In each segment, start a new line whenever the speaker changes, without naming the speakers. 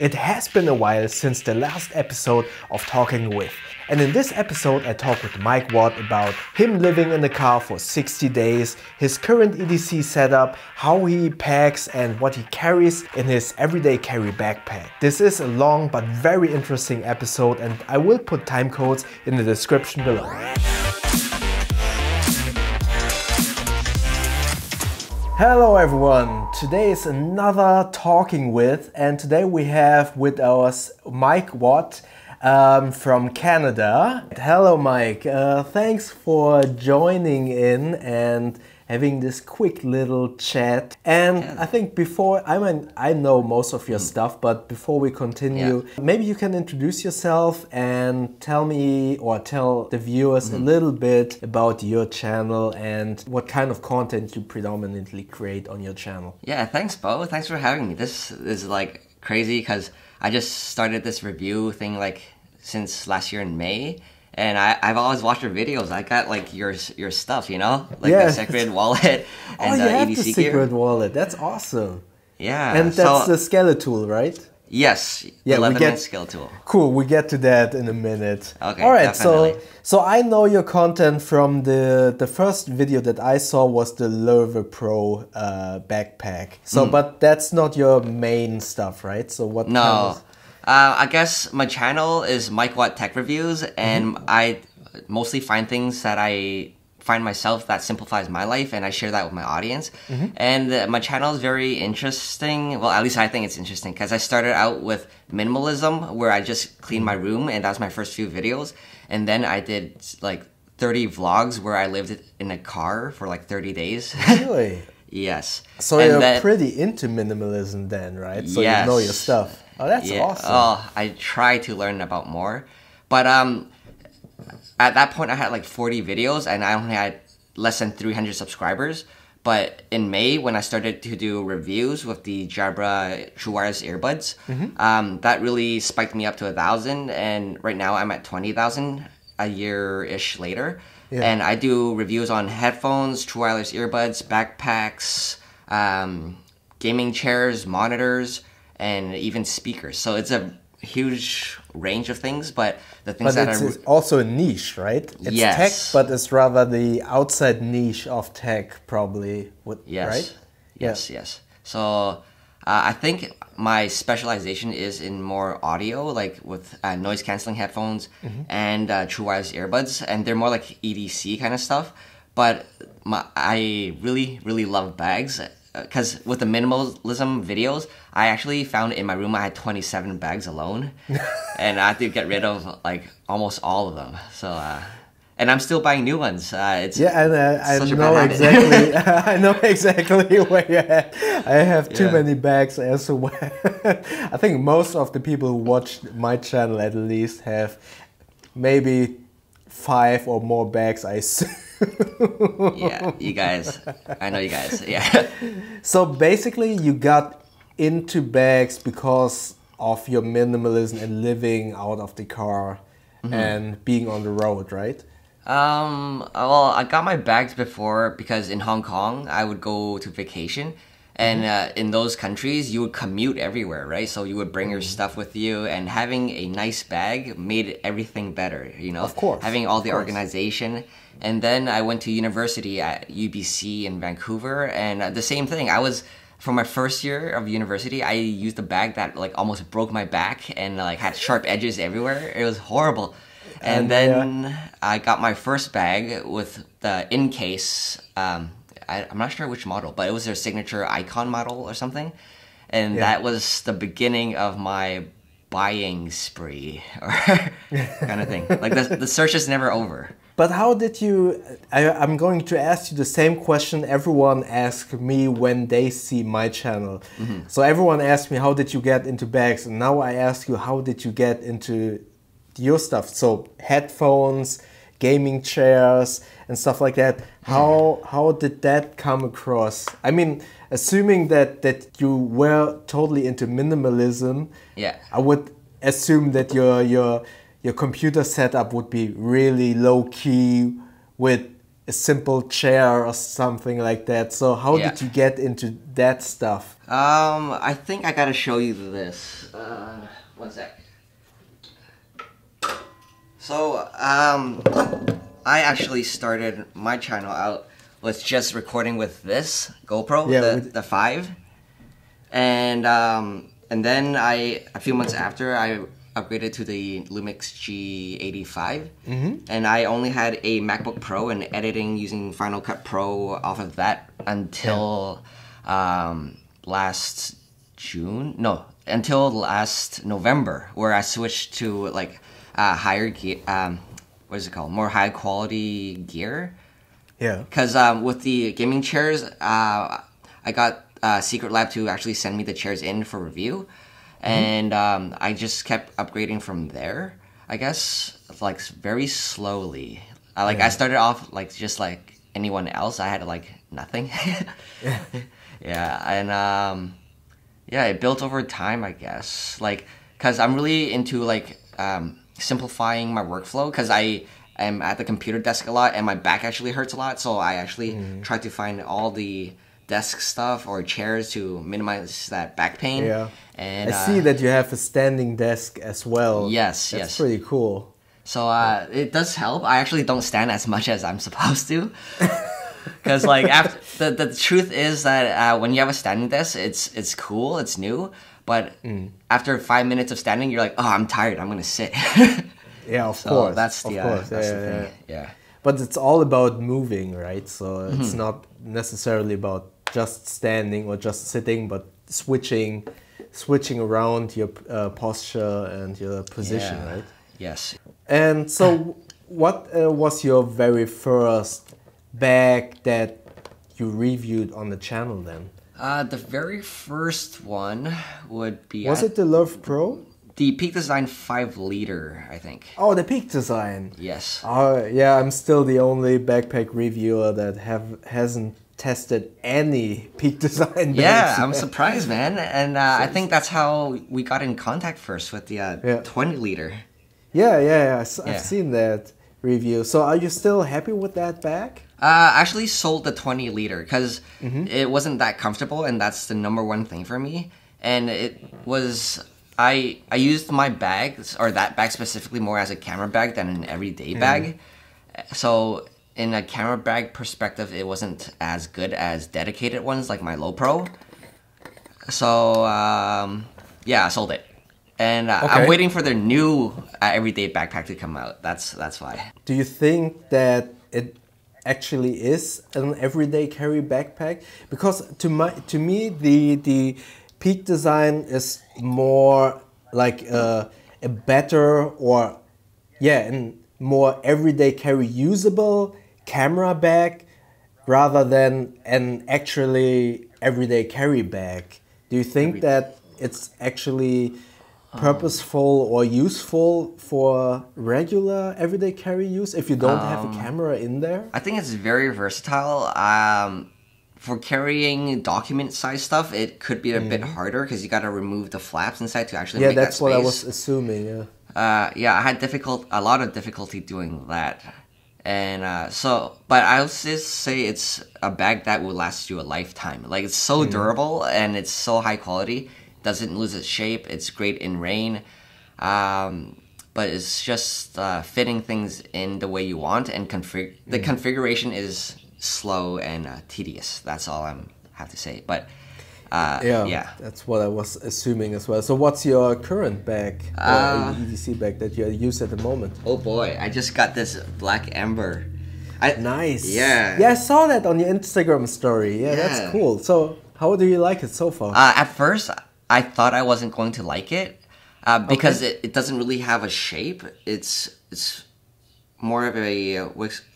It has been a while since the last episode of Talking With. And in this episode I talk with Mike Wat about him living in the car for 60 days, his current EDC setup, how he packs and what he carries in his everyday carry backpack. This is a long but very interesting episode and I will put time codes in the description below. Hello everyone, today is another Talking With, and today we have with us Mike Wat from Canada. Hello Mike, thanks for joining in and having this quick little chat. And I think before, I know most of your stuff, but before we continue, maybe you can introduce yourself and tell me or tell the viewers a little bit about your channel and what kind of content you predominantly create on your channel.
Yeah, thanks Bo, thanks for having me. This is like crazy because I just started this review thing like since last year in May. And I've always watched your videos. I got like your stuff, you know, like the Secrid Wallet and EDC
the
gear.
Secrid Wallet. That's awesome.
Yeah,
and that's the Skeletool, right?
Yes. Yeah, the Leatherman Skeletool.
Cool. We get to that in a minute.
Okay.
All right.
Definitely.
So I know your content from the first video that I saw was the Leather Pro backpack. So, but that's not your main stuff, right? So what?
No. I guess my channel is MikeWat Tech Reviews, and I mostly find things that I find myself that simplifies my life, and I share that with my audience. And my channel is very interesting. Well, at least I think it's interesting because I started out with minimalism, where I just cleaned my room, and that was my first few videos. And then I did like 30 vlogs where I lived in a car for like 30 days.
Really?
Yes.
So you're pretty into minimalism then, right? So you know your stuff. Oh, that's awesome.
Oh, I try to learn about more. But at that point, I had like 40 videos, and I only had less than 300 subscribers. But in May, when I started to do reviews with the Jabra True Wireless earbuds, that really spiked me up to 1,000. And right now, I'm at 20,000 a year-ish later. Yeah. And I do reviews on headphones, True Wireless earbuds, backpacks, gaming chairs, monitors, and even speakers. So it's a huge range of things, but the things
it's also a niche, right? It's tech, but it's rather the outside niche of tech, probably. Right?
Yes. So I think my specialization is in more audio, like with noise canceling headphones and True Wireless earbuds, and they're more like EDC kind of stuff. But I really love bags. Because with the minimalism videos, I actually found in my room I had 27 bags alone, and I had to get rid of like almost all of them. So, and I'm still buying new ones. I know
exactly. I know exactly where you're at. I have too many bags as well. I think most of the people who watch my channel at least have maybe 5 or more bags, I assume.
Yeah, you guys. I know you guys. Yeah.
So basically, you got into bags because of your minimalism and living out of the car and being on the road, right?
Well, I got my bags before because in Hong Kong, I would go to vacation. And in those countries, you would commute everywhere, right? So you would bring your stuff with you, and having a nice bag made everything better, you know?
Of course.
Having all the organization. And then I went to university at UBC in Vancouver, and the same thing. For my first year of university, I used a bag that like almost broke my back and like had sharp edges everywhere. It was horrible. And then I got my first bag with the in-case, I'm not sure which model, but it was their signature icon model or something. And that was the beginning of my buying spree or kind of thing. Like the search is never over.
But how did you, I'm going to ask you the same question everyone asks me when they see my channel. So everyone asks me, how did you get into bags? And now I ask you, how did you get into your stuff? So headphones, gaming chairs and stuff like that. How did that come across? I mean, assuming that you were totally into minimalism, I would assume that your computer setup would be really low key with a simple chair or something like that. So how did you get into that stuff?
I think I gotta show you this. One sec. So, I actually started my channel out with just recording with this GoPro, the 5. And then a few months after, I upgraded to the Lumix G85. And I only had a MacBook Pro and editing using Final Cut Pro off of that until last June. No, until last November, where I switched to like higher gear. What is it called? More high quality gear. Yeah. Because with the gaming chairs, I got Secrid Lab to actually send me the chairs in for review, and I just kept upgrading from there. I guess like very slowly. I started off like just like anyone else. I had like nothing. Yeah, and it built over time, I guess. Like, cause I'm really into like simplifying my workflow, because I am at the computer desk a lot and my back actually hurts a lot, so I actually try to find all the desk stuff or chairs to minimize that back pain. Yeah. And
I see that you have a standing desk as well.
Yes,
That's pretty cool.
So it does help. I actually don't stand as much as I'm supposed to. Because like after the truth is that when you have a standing desk, it's cool, it's new. But after 5 minutes of standing, you're like, oh, I'm tired, I'm gonna sit.
Yeah, of course.
That's the thing. Yeah.
But it's all about moving, right? So it's not necessarily about just standing or just sitting, but switching around your posture and your position, right?
Yes.
And so, what was your very first bag that you reviewed on the channel then?
The very first one would be...
Was it the Love Pro?
The Peak Design 5 liter, I think.
Oh, the Peak Design.
Yes.
Oh, yeah, I'm still the only backpack reviewer that hasn't tested any Peak Design bags.
Yeah, I'm surprised, man. And I think that's how we got in contact first with the 20 liter.
Yeah. I've seen that review. So are you still happy with that bag?
I actually sold the 20 liter because it wasn't that comfortable, and that's the #1 thing for me. And it was, I used my bag, or that bag specifically, more as a camera bag than an everyday bag. So in a camera bag perspective, it wasn't as good as dedicated ones like my Low Pro. So yeah, I sold it. And I'm waiting for their new everyday backpack to come out. That's why.
Do you think that it actually is an everyday carry backpack? Because to me the Peak Design is more like a better, or and more everyday carry usable camera bag rather than an actually everyday carry bag. Do you think that it's actually purposeful or useful for regular everyday carry use if you don't have a camera in there?
I think it's very versatile. For carrying document size stuff, it could be a bit harder because you got to remove the flaps inside to actually make that space.
Yeah, that's what I was assuming.
Yeah, I had a lot of difficulty doing that. And but I would just say it's a bag that will last you a lifetime. Like, it's so durable and it's so high quality. Doesn't lose its shape. It's great in rain, but it's just fitting things in the way you want, and the configuration is slow and tedious. That's all I have to say. But yeah,
that's what I was assuming as well. So what's your current bag, EDC bag that you use at the moment?
Oh boy, I just got this black Ember.
Nice.
Yeah,
I saw that on your Instagram story. Yeah, that's cool. So how do you like it so far?
At first, I thought I wasn't going to like it because it doesn't really have a shape. It's more of a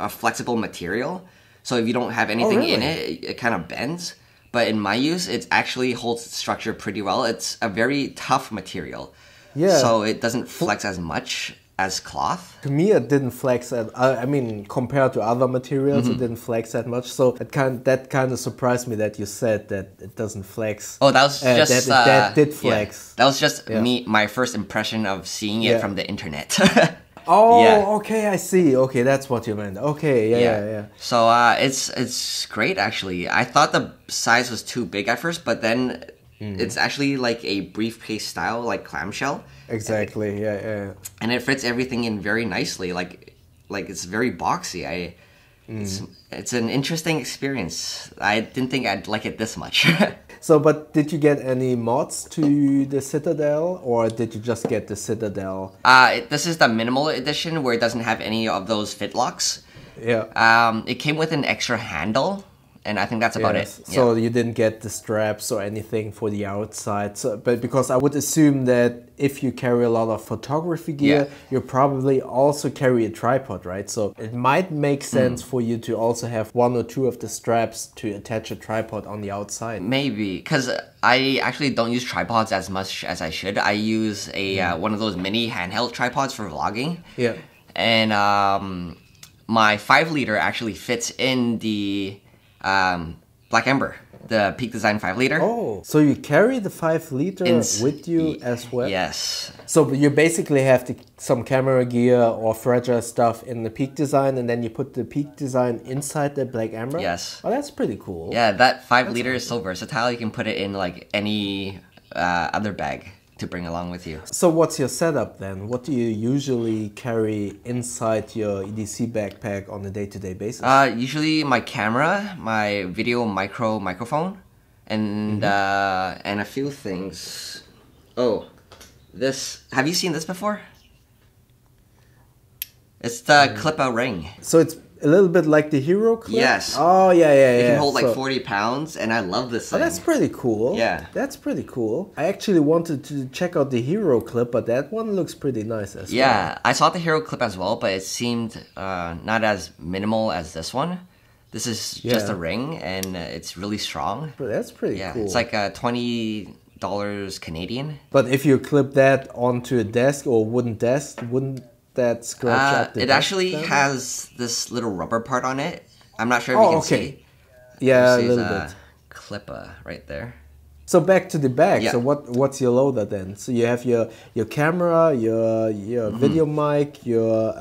flexible material. So if you don't have anything in it, it kind of bends. But in my use, it actually holds its structure pretty well. It's a very tough material. Yeah. So it doesn't flex as much as cloth.
To me, it didn't flex. I mean, compared to other materials, it didn't flex that much. So that kind of surprised me that you said that it doesn't flex.
Oh, that was just
that did flex.
Yeah. That was just my first impression of seeing it from the internet.
Oh,
Yeah.
okay, I see. Okay, that's what you meant. Okay, yeah.
So it's great actually. I thought the size was too big at first, but then it's actually like a briefcase style, like clamshell.
Exactly. Yeah.
And it fits everything in very nicely. Like it's very boxy. It's an interesting experience. I didn't think I'd like it this much.
So, but did you get any mods to the Citadel, or did you just get the Citadel?
This is the minimal edition where it doesn't have any of those fit locks.
Yeah.
It came with an extra handle, and I think that's about it.
So you didn't get the straps or anything for the outside. So, but because I would assume that if you carry a lot of photography gear, you probably also carry a tripod, right? So it might make sense for you to also have one or two of the straps to attach a tripod on the outside.
Maybe, because I actually don't use tripods as much as I should. I use a one of those mini handheld tripods for vlogging.
Yeah.
And my 5-liter actually fits in the Black Ember, the Peak Design 5-liter.
Oh, so you carry the 5-liter with you as well?
Yes.
So you basically have some camera gear or fragile stuff in the Peak Design, and then you put the Peak Design inside the Black Ember?
Yes.
Oh, that's pretty cool.
Yeah, that 5-liter is so versatile. You can put it in like any other bag to bring along with you.
So what's your setup then? What do you usually carry inside your EDC backpack on a day-to-day basis?
Usually my camera, my video microphone, and a few things. Oh, this. Have you seen this before? It's the clip-out ring.
So it's a little bit like the Hero clip?
Yes.
Oh, yeah.
It can hold like 40 pounds, and I love this thing.
Oh, that's pretty cool.
Yeah.
That's pretty cool. I actually wanted to check out the Hero clip, but that one looks pretty nice as well.
Yeah, I saw the Hero clip as well, but it seemed not as minimal as this one. This is just a ring, and it's really strong.
But that's pretty cool.
It's like $20 Canadian.
But if you clip that onto a desk or wooden desk, wouldn't that scratch up the
It
desk
actually
then?
has this little rubber part on it. I'm not sure if you can see.
Yeah, a
This
little
is
bit.
Clipper right there.
So back to the bag.
Yeah.
So what's your loader then? So you have your camera, your video mic, your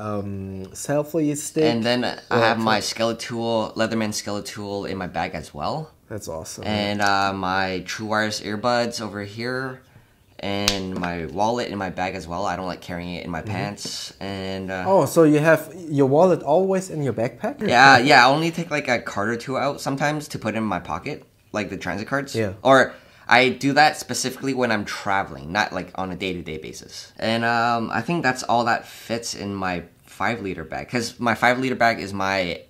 selfie stick.
And then I have my Skeletool, Leatherman Skeletool in my bag as well.
That's awesome.
And my True Wireless earbuds over here. And my wallet in my bag as well. I don't like carrying it in my pants. And
oh, so you have your wallet always in your backpack?
yeah, I only take like a card or two out sometimes to put in my pocket, like the transit cards.
Yeah.
Or I do that specifically when I'm traveling, not like on a day-to-day basis. And I think that's all that fits in my 5-liter bag, because my 5-liter bag is my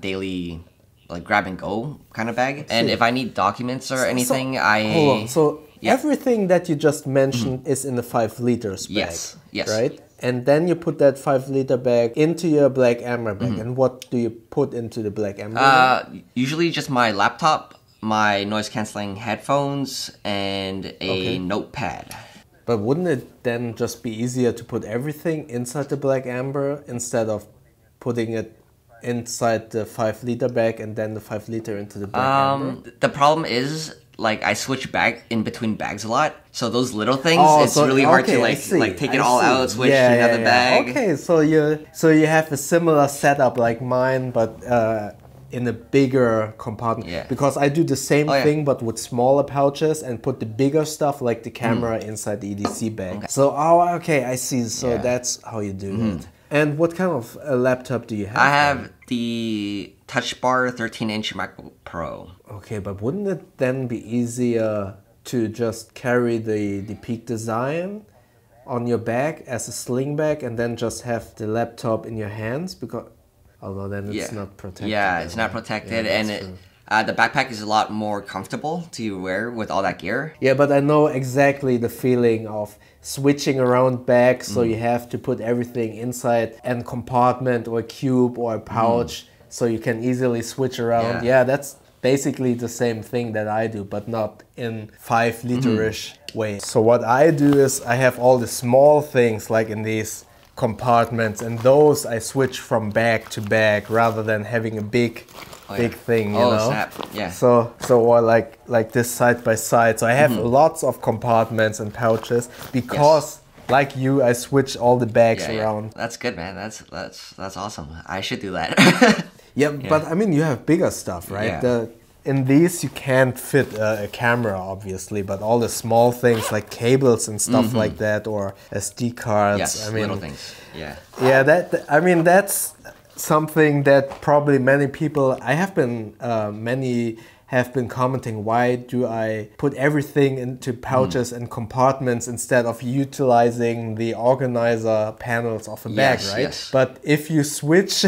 daily like grab and go kind of bag. And if I need documents or anything,
hold on. So everything that you just mentioned is in the 5 liters bag.
Yes.
Right? And then you put that 5-liter bag into your Black Ember bag. And what do you put into the Black Ember bag?
Usually just my laptop, my noise cancelling headphones, and a notepad.
But wouldn't it then just be easier to put everything inside the Black Ember instead of putting it inside the 5-liter bag and then the 5-liter into the Black Ember?
The problem is, like, I switch back in between bags a lot, so those little things, it's really hard to like take it all out, switch to another bag.
Okay, so you have a similar setup like mine, but in a bigger compartment.
Yeah.
Because I do the same thing, but with smaller pouches and put the bigger stuff like the camera inside the EDC bag.
Okay.
So I see. So that's how you do it. And what kind of laptop do you have?
I have the Touch Bar 13-inch MacBook Pro.
Okay, but wouldn't it then be easier to just carry the Peak Design on your back as a sling bag and then just have the laptop in your hands? Because although then it's not protected.
Yeah, it's not protected, and the backpack is a lot more comfortable to wear with all that gear.
Yeah, but I know exactly the feeling of switching around bags, so you have to put everything inside a compartment or a cube or a pouch, so you can easily switch around. Yeah, that's basically the same thing that I do, but not in 5-liter-ish way. So what I do is I have all the small things like in these compartments, and those I switch from bag to bag rather than having a big thing, you know.
Snap. Yeah.
So or like this side by side. So I have lots of compartments and pouches because like you, I switch all the bags
Yeah.
around.
That's good, man. That's awesome. I should do that.
Yeah, but I mean, you have bigger stuff, right?
Yeah.
In these, you can't fit a camera, obviously, but all the small things like cables and stuff like that, or SD cards.
Yes,
I mean,
little things. Yeah.
Yeah, I mean, that's something that probably many people. Many have been commenting. Why do I put everything into pouches and compartments instead of utilizing the organizer panels of a bag, right?
Yes.
But if you switch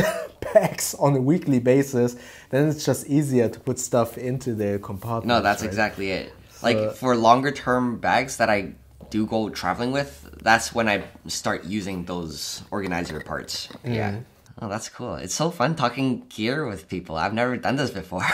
bags on a weekly basis, then it's just easier to put stuff into the compartments.
No, that's
right?
exactly it. Like for longer term bags that I do go traveling with, that's when I start using those organizer parts. Yeah. Oh, that's cool. It's so fun talking gear with people. I've never done this before.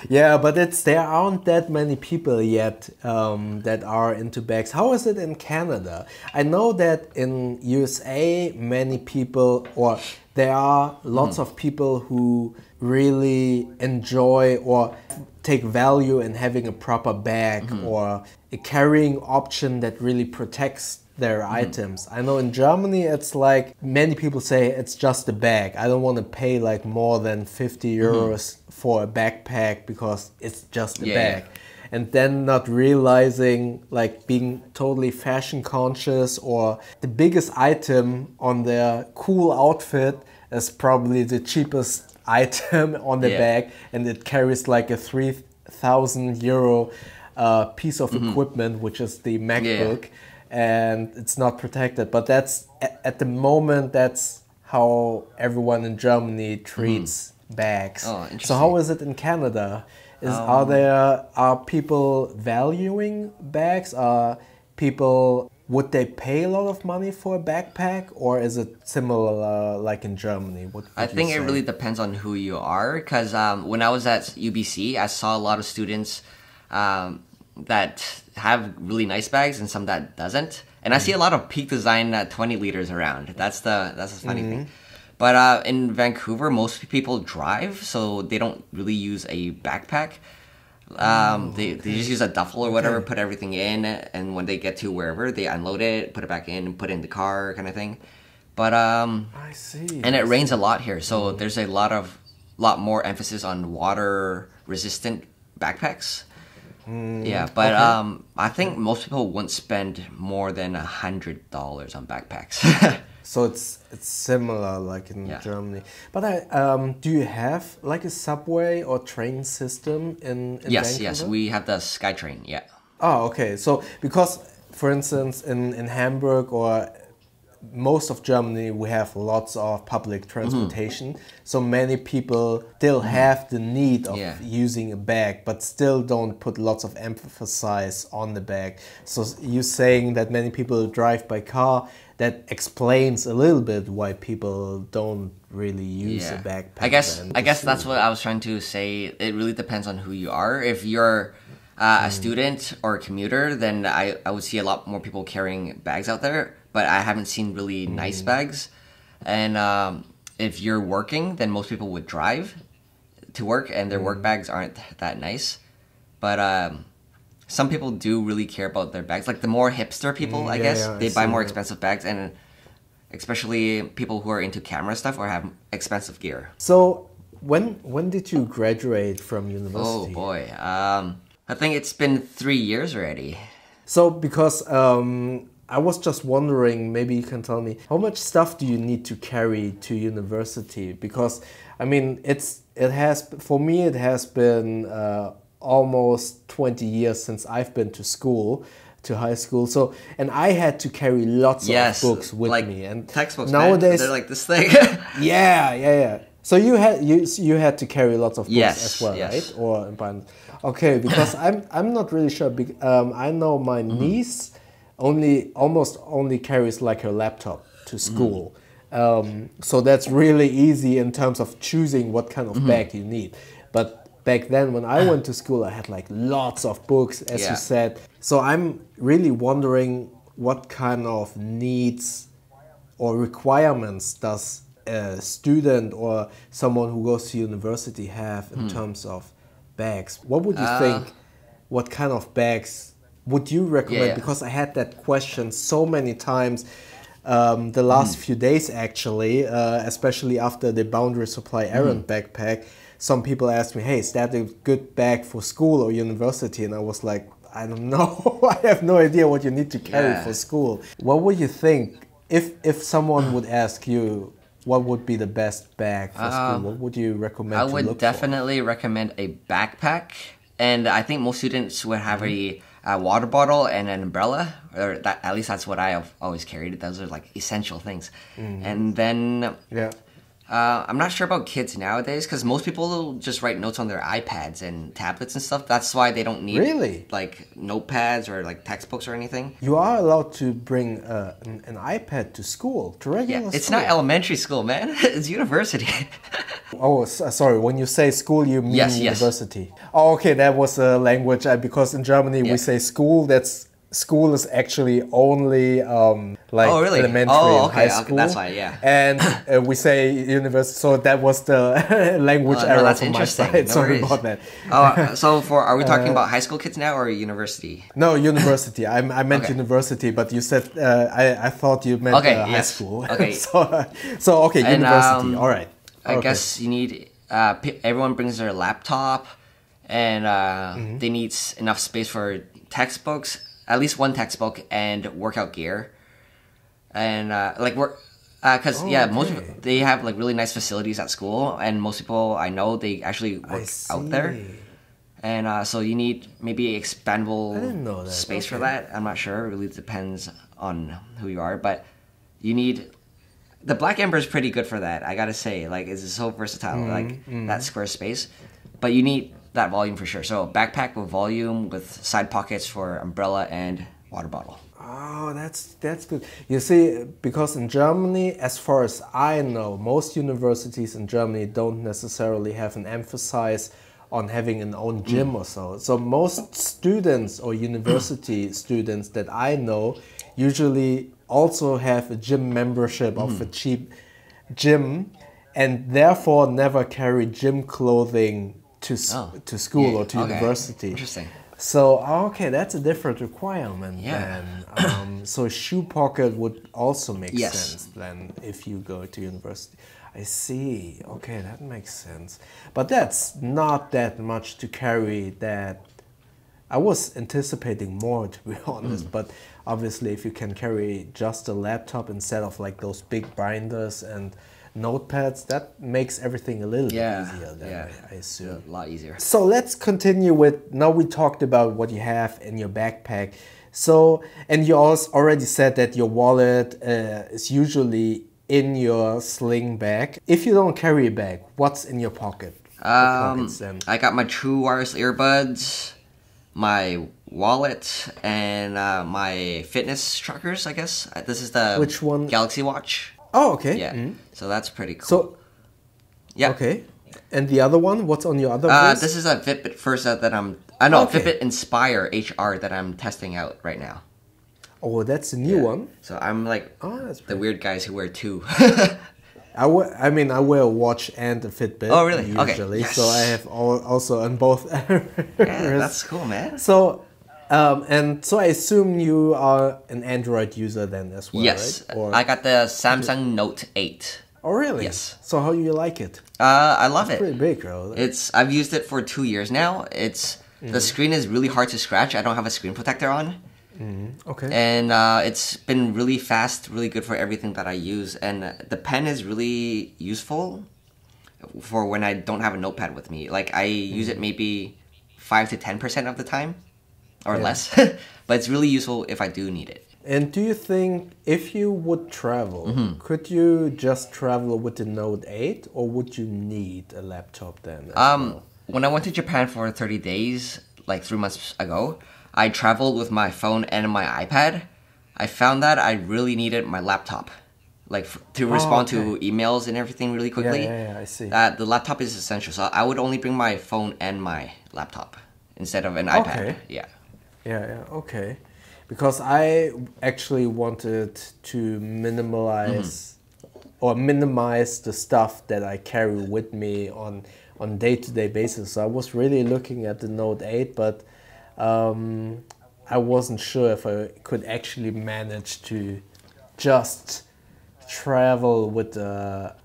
Yeah, but there aren't that many people yet that are into bags. How is it in Canada? I know that in USA, many people, or there are lots of people who really enjoy or take value in having a proper bag or a carrying option that really protects their items. I know in Germany it's like many people say it's just a bag. I don't want to pay like more than 50 euros for a backpack because it's just a bag. And then not realizing, like being totally fashion conscious, or the biggest item on their cool outfit is probably the cheapest item on the bag, and it carries like a 3,000 euro piece of equipment, which is the MacBook. And it's not protected, but that's at the moment that's how everyone in Germany treats bags.
Oh, interesting.
So how is it in Canada? Are people valuing bags? Would they pay a lot of money for a backpack, or is it similar like in Germany?
I think it really depends on who you are, because when I was at UBC, I saw a lot of students that have really nice bags and some that doesn't, and I see a lot of Peak Design 20 liters around. That's the funny thing. But in Vancouver, most people drive, so they don't really use a backpack. They just use a duffel or whatever, put everything in, and when they get to wherever, they unload it, put it back in, put it in the car, kind of thing. But
I see.
And it rains a lot here, so there's a lot more emphasis on water resistant backpacks. Yeah, but I think most people wouldn't spend more than $100 on backpacks.
So it's similar like in Germany. But do you have like a subway or train system in
Yes,
Vancouver?
we have the SkyTrain, yeah.
Oh, okay. So because, for instance, in Hamburg or most of Germany, we have lots of public transportation. So many people still have the need of using a bag, but still don't put lots of emphasis on the bag. So you're saying that many people drive by car. That explains a little bit why people don't really use a backpack.
I guess that's what I was trying to say. It really depends on who you are. If you're a student or a commuter, then I would see a lot more people carrying bags out there. But I haven't seen really nice bags. And if you're working, then most people would drive to work, and their work bags aren't that nice. But some people do really care about their bags. Like the more hipster people, I guess, they buy more expensive bags, and especially people who are into camera stuff or have expensive gear.
So when did you graduate from university?
Oh boy, I think it's been 3 years already.
So because I was just wondering, maybe you can tell me, how much stuff do you need to carry to university? Because I mean, for me it has been almost 20 years since I've been to high school. So, and I had to carry lots of books with me, and
textbooks.
Nowadays,
they're like this thing.
yeah. So you had to carry lots of books as well, right? Or okay, because I'm not really sure. I know my niece almost only carries like her laptop to school. So that's really easy in terms of choosing what kind of bag you need. But back then when I went to school, I had like lots of books, as you said. So I'm really wondering what kind of needs or requirements does a student or someone who goes to university have in terms of bags. What would you think? What kind of bags would you recommend?
Yeah.
Because I had that question so many times the last few days, actually, especially after the Boundary Supply Errant backpack. Some people asked me, hey, is that a good bag for school or university? And I was like, I don't know. I have no idea what you need to carry for school. What would you think if someone would ask you what would be the best bag for school? What would you recommend?
I would definitely recommend a backpack, and I think most students would have a water bottle and an umbrella, or that, at least that's what I have always carried. Those are like essential things. And then I'm not sure about kids nowadays, because most people just write notes on their iPads and tablets and stuff. That's why they don't need like notepads or like textbooks or anything.
You are allowed to bring an iPad to school, to regular school.
It's not elementary school, man. It's university.
Oh, sorry. When you say school, you mean university. Oh, okay. That was a language, because in Germany we say school. School is actually only like elementary and high school.
That's why,
And we say university, so that was the language error from my side. Sorry about that.
Are we talking about high school kids now or university?
No, university. I meant university, but you said I thought you meant high school.
Okay.
so okay, university. All right.
I guess you need. Everyone brings their laptop, and they need enough space for textbooks. At least one textbook and workout gear, and because most people, they have like really nice facilities at school, and most people I know they actually work out there, and so you need maybe expandable space for that. I'm not sure. It really depends on who you are, but you need. The Black Ember is pretty good for that. I gotta say, like it's so versatile, that square space, but you need that volume for sure. So a backpack with volume with side pockets for umbrella and water bottle.
Oh, that's good. You see, because in Germany, as far as I know, most universities in Germany don't necessarily have an emphasis on having an own gym or so. So most students or university students that I know usually also have a gym membership of a cheap gym, and therefore never carry gym clothing to school or to university.
Interesting.
So okay, that's a different requirement then. So shoe pocket would also make sense then if you go to university. I see. Okay, that makes sense. But that's not that much to carry. That I was anticipating more, to be honest. But obviously, if you can carry just a laptop instead of like those big binders and notepads, that makes everything a little bit easier then, I assume.
A lot easier.
So let's continue with, now we talked about what you have in your backpack. So, and you also already said that your wallet is usually in your sling bag. If you don't carry a bag, what's in your pocket?
I got my true wireless earbuds, my wallet, and my fitness trackers, I guess. This is the
Which one?
Galaxy Watch.
Oh, okay.
Yeah. So that's pretty cool.
So, okay. And the other one? What's on your other wrist?
This is a Fitbit first that I'm... Fitbit Inspire HR that I'm testing out right now.
Oh, that's a new one.
So I'm like the weird guys who wear two.
I wear a watch and a Fitbit.
Oh, really?
Usually.
Okay. Yes.
So I have also on both.
That's cool, man.
So, and so I assume you are an Android user then as well,
yes.
right? Or
I got the Samsung Note 8.
Oh, really?
Yes.
So how do you like it?
I love it.
Pretty big, bro.
I've used it for 2 years now. The screen is really hard to scratch. I don't have a screen protector on.
Okay.
And it's been really fast, really good for everything that I use. And the pen is really useful for when I don't have a notepad with me. Like I use it maybe 5 to 10% of the time or less. But it's really useful if I do need it.
And do you think if you would travel, could you just travel with the Note 8 or would you need a laptop then?
When I went to Japan for 30 days, like 3 months ago, I traveled with my phone and my iPad. I found that I really needed my laptop, like to respond to emails and everything really quickly.
Yeah, I see.
The laptop is essential, so I would only bring my phone and my laptop instead of an iPad.
Yeah, okay. Because I actually wanted to minimize the stuff that I carry with me on day-to-day basis. So I was really looking at the Note 8, but I wasn't sure if I could actually manage to just travel with a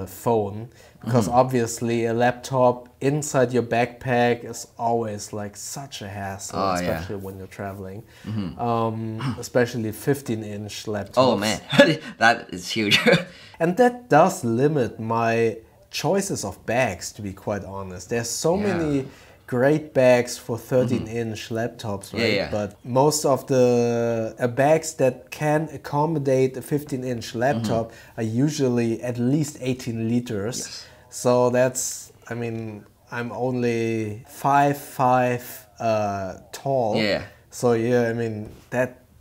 phone, because obviously a laptop inside your backpack is always like such a hassle, especially when you're traveling, especially 15-inch laptops.
Oh man, that is huge.
And that does limit my choices of bags, to be quite honest. There's so many great bags for 13-inch laptops, right? But most of the bags that can accommodate a 15-inch laptop are usually at least 18 liters. So that's, I mean, I'm only 5'5" tall. So yeah, I mean,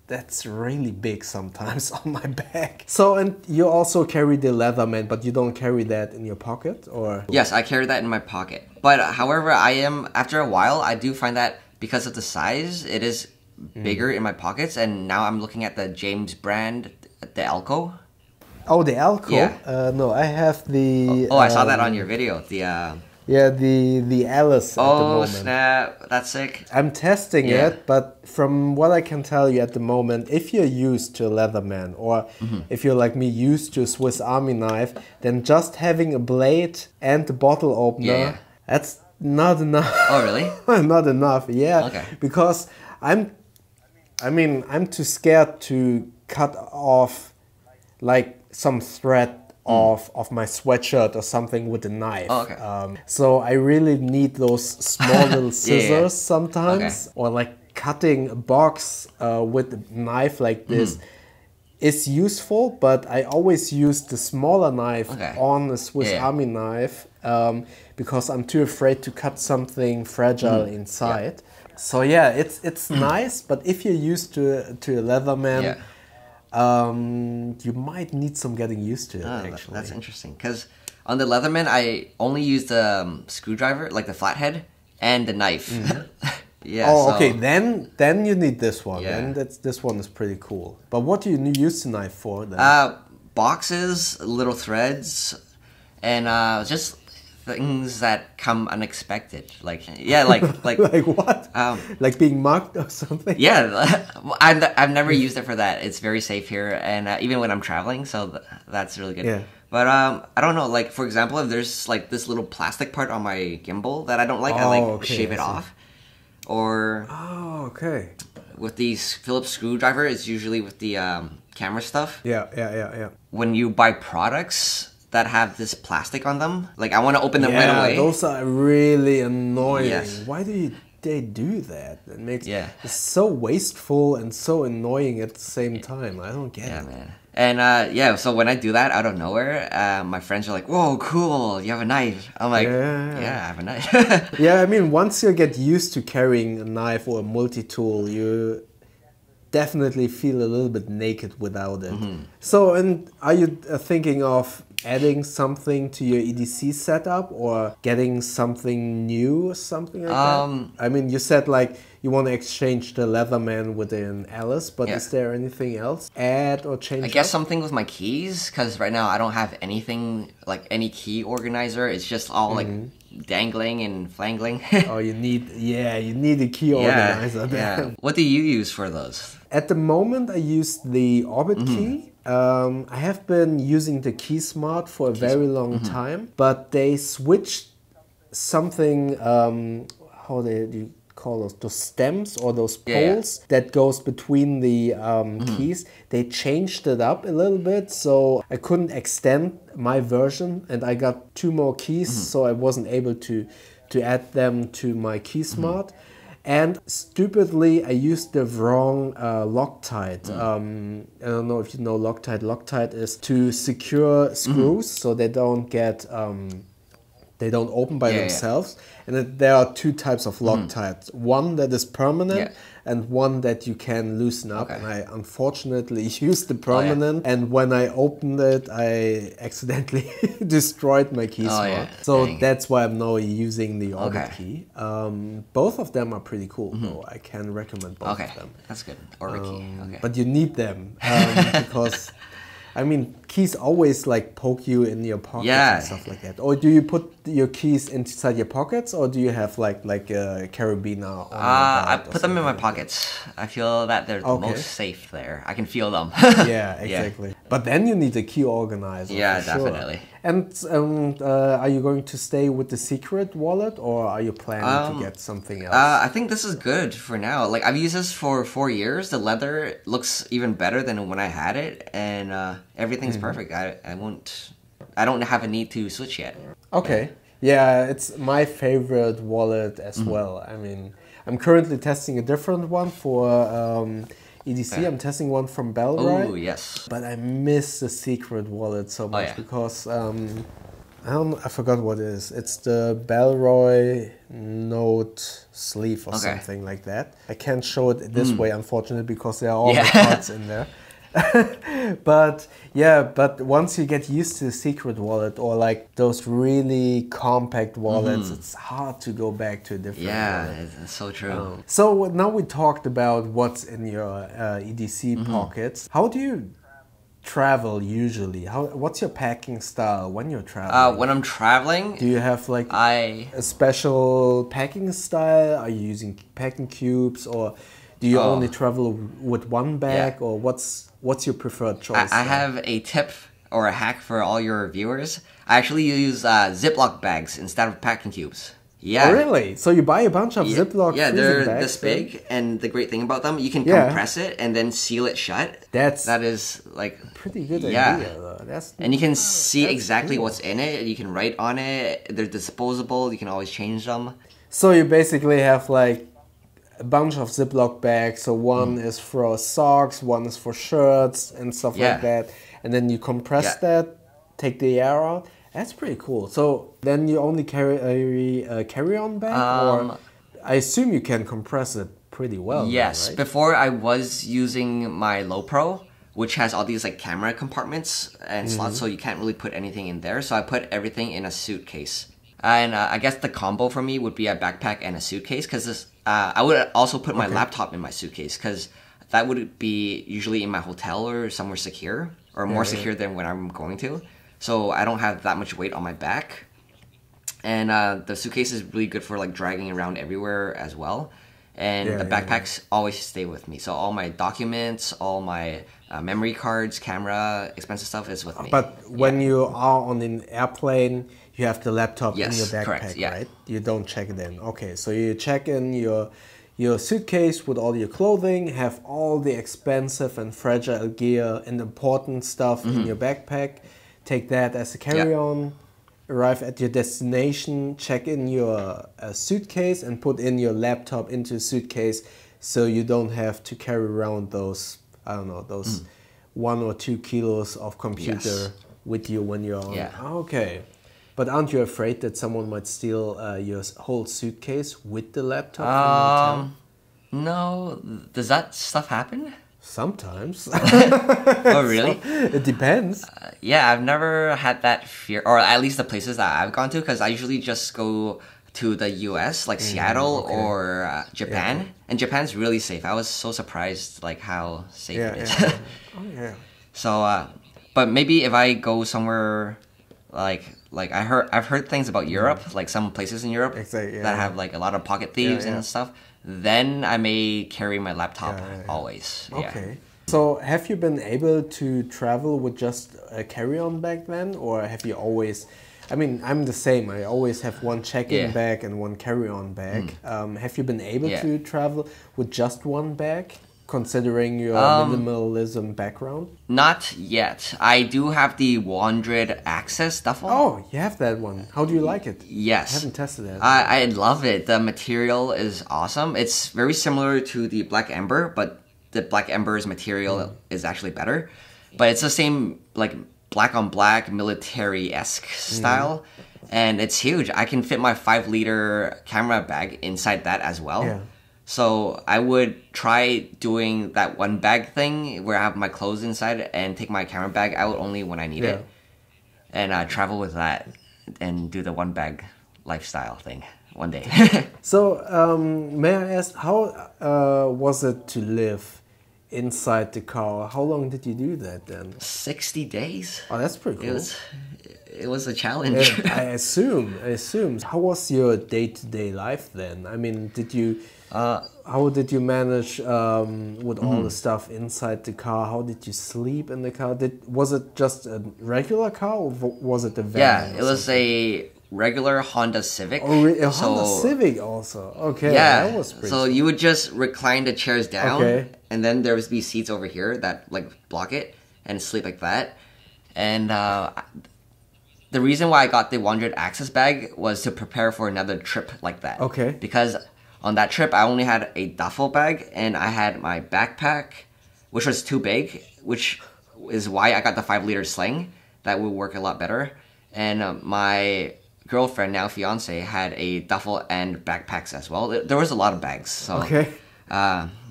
that's really big sometimes on my back. So, and you also carry the Leatherman, but you don't carry that in your pocket, or?
Yes, I carry that in my pocket. But however, after a while, I do find that because of the size, it is bigger in my pockets. And now I'm looking at the James brand, the Elko.
Oh, the Elko?
Yeah.
No, I have the...
I saw that on your video. The
yeah, the Alice at the moment.
Oh, snap. That's sick.
I'm testing it, but from what I can tell you at the moment, if you're used to a Leatherman, or if you're like me, used to a Swiss Army knife, then just having a blade and the bottle opener, that's not enough.
Oh, really?
Not enough,
Okay.
Because I'm too scared to cut off like some thread of my sweatshirt or something with a knife.
Oh, okay.
So I really need those small little scissors sometimes, or like cutting a box with a knife like this is useful, but I always use the smaller knife on a Swiss Army knife because I'm too afraid to cut something fragile inside. So yeah, it's nice, but if you're used to a Leatherman, you might need some getting used to it, actually.
That's interesting, because on the Leatherman, I only use the screwdriver, like the flathead, and the knife.
Okay, then you need this one. Then this one is pretty cool. But what do you use the knife for then?
Boxes, little threads, and just things that come unexpected. Like like
like what? Like being mugged or something?
Yeah, I've never used it for that. It's very safe here, and even when I'm traveling, so that's really good.
Yeah.
But I don't know. Like for example, if there's like this little plastic part on my gimbal that I don't like, I shave it off. Or with the Phillips screwdriver, it's usually with the camera stuff.
Yeah.
When you buy products that have this plastic on them, like I want to open them right away.
Those are really annoying. Why do they do that? It makes it's so wasteful and so annoying at the same time. I don't get it.
Man. And so when I do that out of nowhere, my friends are like, "Whoa, cool! You have a knife." I'm like, "Yeah, I have a knife."
Yeah, I mean, once you get used to carrying a knife or a multi-tool, you definitely feel a little bit naked without it. So, and are you thinking of adding something to your EDC setup or getting something new or something like that? I mean, you said like you want to exchange the Leatherman with an Alice, but is there anything else? Add or change?
I guess something with my keys, because right now I don't have anything like any key organizer. It's just all like dangling and flangling.
Oh, you need a key organizer.
Yeah. What do you use for those?
At the moment, I use the Orbit key. I have been using the KeySmart for a very long time, but they switched something, how do you call those stems or those poles that goes between the keys. They changed it up a little bit, so I couldn't extend my version, and I got 2 more keys, so I wasn't able to add them to my KeySmart. And stupidly, I used the wrong Loctite. I don't know if you know Loctite. Loctite is to secure screws so they don't get they don't open by themselves. And there are 2 types of Loctite. One that is permanent and one that you can loosen up. And I unfortunately used the permanent. And when I opened it, I accidentally destroyed my KeySmart. So that's why I'm now using the Orbit key. Both of them are pretty cool, though. I can recommend both of them.
That's good. Orbit key.
But you need them because I mean, keys always like poke you in your pockets
Yeah.
and stuff like that. Or do you put your keys inside your pockets, or do you have like a carabiner on your
I
belt or
put them in my
something like
pockets. I feel that they're the
Okay.
most safe there. I can feel them.
that? Yeah, exactly. But then you need a key organizer.
Yeah,
for sure.
definitely.
And are you going to stay with the Secrid Wallet, or are you planning to get something else?
I think this is good for now. Like, I've used this for 4 years. The leather looks even better than when I had it, and everything's perfect. I don't have a need to switch yet.
Okay. Yeah, it's my favorite wallet as well. I mean, I'm currently testing a different one for EDC. I'm testing one from Bellroy.
Oh, yes.
But I miss the Secrid Wallet so much
yeah.
because I forgot what it is. It's the Bellroy Note sleeve or something like that. I can't show it this way, unfortunately, because there are all the cards in there. But yeah, but once you get used to the Secrid Wallet or like those really compact wallets, it's hard to go back to a different wallet.
It's so true.
So now we talked about what's in your EDC pockets. How do you travel usually? What's your packing style when you're traveling?
When I'm traveling,
Do you have like a special packing style? Are you using packing cubes, or do you only travel with one bag, or what's your preferred choice?
I have a tip or a hack for all your viewers. I actually use Ziploc bags instead of packing cubes. Yeah.
Oh, really? So you buy a bunch of Ziploc
Yeah,
freezing
they're
bags,
this big, and the great thing about them, you can
Yeah.
compress it and then seal it shut. That is like
pretty good
yeah.
idea, though.
And you can see exactly
cool.
what's in it. You can write on it. They're disposable. You can always change them.
So you basically have like a bunch of Ziploc bags. So one is for socks, one is for shirts and stuff like that. And then you compress that, take the air out. That's pretty cool. So then you only carry a carry-on bag, or I assume you can compress it pretty well.
Yes.
Right?
Before I was using my Low Pro, which has all these like camera compartments and slots, so you can't really put anything in there. So I put everything in a suitcase. And I guess the combo for me would be a backpack and a suitcase, because I would also put my laptop in my suitcase, because that would be usually in my hotel or somewhere secure, or more secure than when I'm going to. So I don't have that much weight on my back. And the suitcase is really good for like dragging around everywhere as well. And the backpacks always stay with me. So all my documents, all my memory cards, camera, expensive stuff is with me.
But when you are on an airplane, you have the laptop in your backpack,
correct,
right? You don't check it in. Okay, so you check in your suitcase with all your clothing, have all the expensive and fragile gear and important stuff in your backpack, take that as a carry-on, arrive at your destination, check in your suitcase and put in your laptop into a suitcase, so you don't have to carry around those, I don't know, those 1 or 2 kilos of computer with you when you're on. Okay. But aren't you afraid that someone might steal your whole suitcase with the laptop from the hotel?
No. Does that stuff happen?
Sometimes.
Oh, really?
It depends.
Yeah, I've never had that fear, or at least the places that I've gone to, because I usually just go to the US, like Seattle or Japan. And Japan's really safe. I was so surprised like how safe it is.
Oh, yeah.
So, but maybe if I go somewhere like I've heard things about Europe, like some places in Europe that have like a lot of pocket thieves and stuff, then I may carry my laptop always.
Okay. So have you been able to travel with just a carry-on bag then, or have you always? I mean, I'm the same. I always have one check-in bag and one carry-on bag. Have you been able to travel with just one bag, considering your minimalism background?
Not yet. I do have the Wandred Access duffel.
Oh, you have that one. How do you like it?
Yes.
I haven't tested it.
I love it. The material is awesome. It's very similar to the Black Ember, but the Black Ember's material is actually better. But it's the same like black on black military-esque style, and it's huge. I can fit my 5-liter camera bag inside that as well.
Yeah.
So I would try doing that one bag thing where I have my clothes inside and take my camera bag out only when I need it, and travel with that and do the one bag lifestyle thing one day.
So may I ask, how was it to live inside the car. How long did you do that then?
60 days.
Oh, that's pretty cool.
It was a challenge.
I assume. How was your day-to-day life then? I mean, how did you manage with all the stuff inside the car? How did you sleep in the car? Was it just a regular car or was it a van?
Yeah, it was a regular Honda Civic.
Oh, a Honda Civic also. Okay,
yeah,
that was pretty
so
cool.
You would just recline the chairs down,
okay,
and then there would be seats over here that like block it and sleep like that. And the reason why I got the 100 access bag was to prepare for another trip like that.
Okay.
Because on that trip, I only had a duffel bag and I had my backpack, which was too big, which is why I got the 5-liter sling. That would work a lot better. And my girlfriend, now fiance, had a duffel and backpacks as well. There was a lot of bags. So,
okay.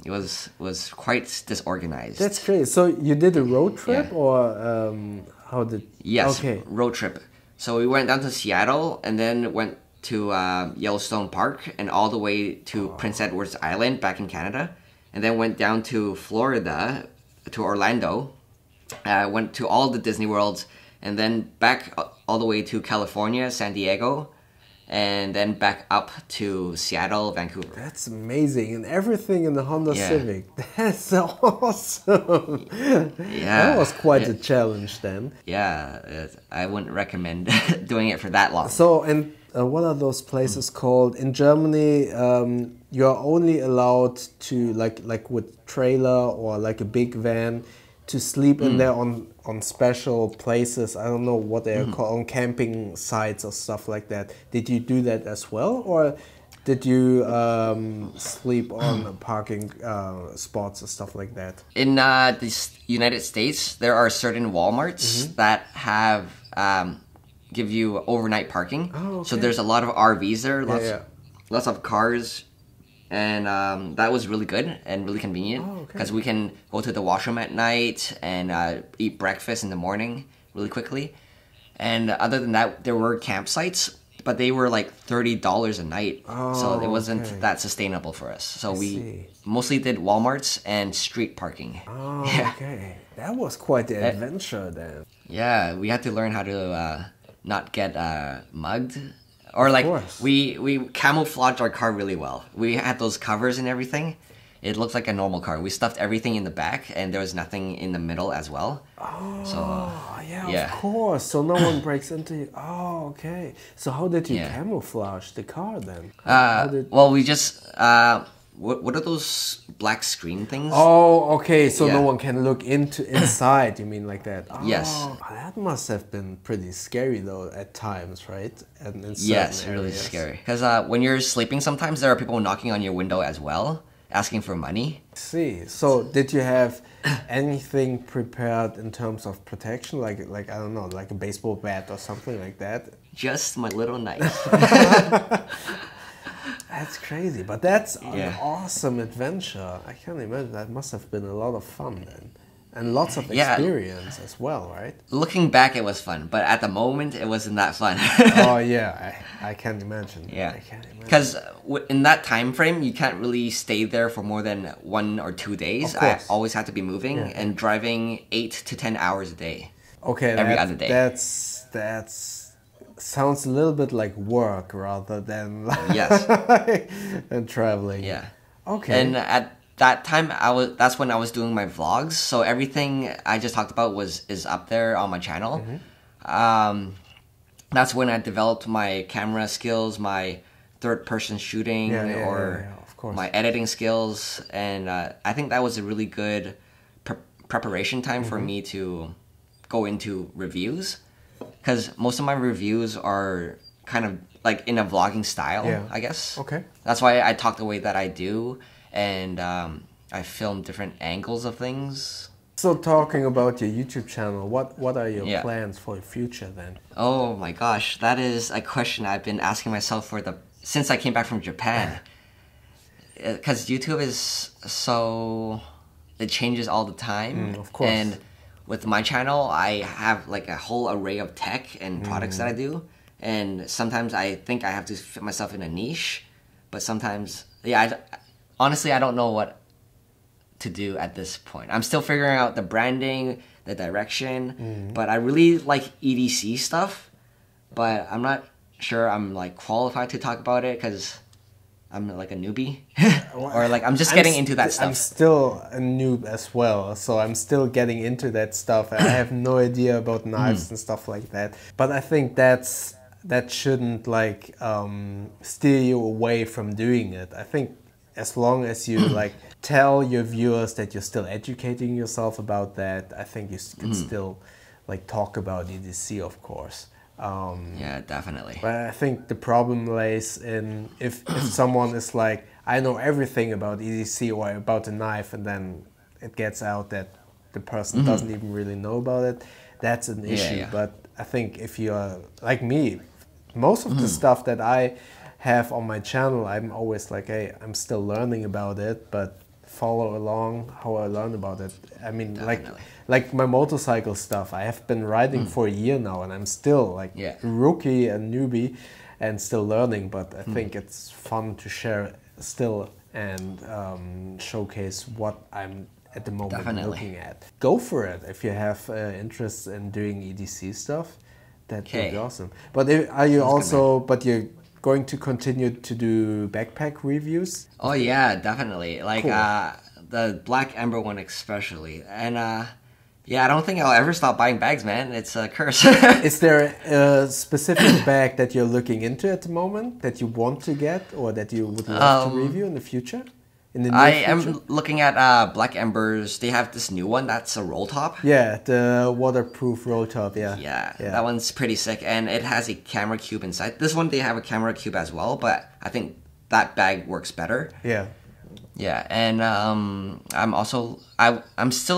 It was quite disorganized.
That's great. So you did a road trip or how did...
Yes,
okay.
Road trip. So we went down to Seattle and then went to Yellowstone Park and all the way to Prince Edward's Island back in Canada. And then went down to Florida, to Orlando. Went to all the Disney Worlds and then back all the way to California, San Diego. And then back up to Seattle, Vancouver.
That's amazing. And everything in the Honda Civic. That's awesome.
Yeah.
That was quite a challenge then.
Yeah, I wouldn't recommend doing it for that long.
So, and what are those places called? In Germany, you're only allowed to, like with trailer or like a big van, to sleep in there on special places. I don't know what they are called, on camping sites or stuff like that. Did you do that as well, or did you sleep on parking spots or stuff like that?
In the United States, there are certain Walmarts that have give you overnight parking.
Oh, okay.
So there's a lot of RVs there, lots of cars. And that was really good and really convenient because we can go to the washroom at night and eat breakfast in the morning really quickly. And other than that, there were campsites, but they were like $30 a night. So it wasn't that sustainable for us. So we mostly did Walmarts and street parking.
Oh, okay. That was quite the adventure then.
Yeah, we had to learn how to not get mugged. Or like we camouflaged our car really well. We had those covers and everything. It looked like a normal car. We stuffed everything in the back, and there was nothing in the middle as well.
Oh,
so,
yeah, of course. So no one breaks into you. Oh, okay. So how did you camouflage the car then?
Well, we just what are those black screen things?
Oh, okay. So no one can look inside. You mean like that? Oh,
yes.
That must have been pretty scary though at times, right? And in
yes,
certain
really
areas.
Scary. Because when you're sleeping, sometimes there are people knocking on your window as well, asking for money.
See, so did you have anything prepared in terms of protection, like I don't know, like a baseball bat or something like that?
Just my little knife.
That's crazy, but that's an awesome adventure. I can't imagine. That must have been a lot of fun then. And lots of experience as well, right?
Looking back, it was fun, but at the moment, it wasn't that fun.
Oh yeah, I can't imagine.
Yeah, because in that time frame, you can't really stay there for more than 1 or 2 days. I always had to be moving and driving 8 to 10 hours a day.
Okay,
every other day.
That's sounds a little bit like work rather than and traveling.
Yeah.
Okay.
And at that time, that's when I was doing my vlogs. So everything I just talked about is up there on my channel. That's when I developed my camera skills, my third-person shooting, of course, my editing skills, and I think that was a really good preparation time for me to go into reviews, because most of my reviews are kind of like in a vlogging style, I guess.
Okay.
That's why I talk the way that I do, and I film different angles of things.
So talking about your YouTube channel, what are your plans for the future then?
Oh my gosh, that is a question I've been asking myself since I came back from Japan. Because YouTube is it changes all the time.
Of course.
And with my channel, I have like a whole array of tech and products that I do. And sometimes I think I have to fit myself in a niche, but sometimes, honestly, I don't know what to do at this point. I'm still figuring out the branding, the direction, but I really like EDC stuff, but I'm not sure I'm like qualified to talk about it because I'm like a newbie or like I'm just getting into that stuff.
I'm still a noob as well, so I'm still getting into that stuff. I have no idea about knives and stuff like that, but I think that shouldn't like steer you away from doing it. I think as long as you like tell your viewers that you're still educating yourself about that, I think you can still like talk about EDC, of course.
Yeah, definitely.
But I think the problem lays in if someone is like, I know everything about EDC or about a knife, and then it gets out that the person doesn't even really know about it, that's an issue.
Yeah.
But I think if you're like me, most of the stuff that I have on my channel, I'm always like, hey, I'm still learning about it, but follow along how I learn about it. I mean, like my motorcycle stuff, I have been riding for a year now, and I'm still like a rookie and newbie and still learning, but I think it's fun to share still and showcase what I'm at the moment looking at. Go for it if you have interest in doing EDC stuff. That would be awesome. But are you but you're going to continue to do backpack reviews?
Oh yeah, definitely. Like the Black Ember one especially. And yeah, I don't think I'll ever stop buying bags, man. It's a curse.
Is there a specific bag that you're looking into at the moment that you want to get or that you would love to review in the future? In the near future?
am looking at Black Embers. They have this new one that's a roll top.
Yeah, the waterproof roll top,
Yeah, that one's pretty sick, and it has a camera cube inside. This one, they have a camera cube as well, but I think that bag works better.
Yeah.
Yeah, and I'm still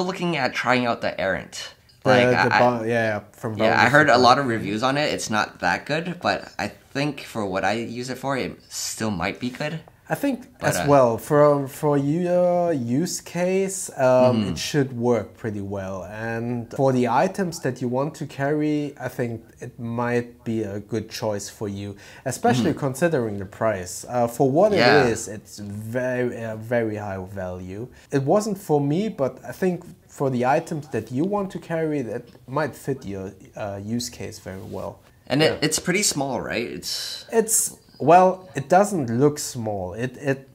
looking at trying out the Errant. I heard a lot of reviews on it. It's not that good, but I think for what I use it for, it still might be good.
I think as well for your use case, it should work pretty well. And for the items that you want to carry, I think it might be a good choice for you, especially considering the price. For what it is, it's very high value. It wasn't for me, but I think for the items that you want to carry, that might fit your use case very well.
And it's pretty small, right?
Well, it doesn't look small. It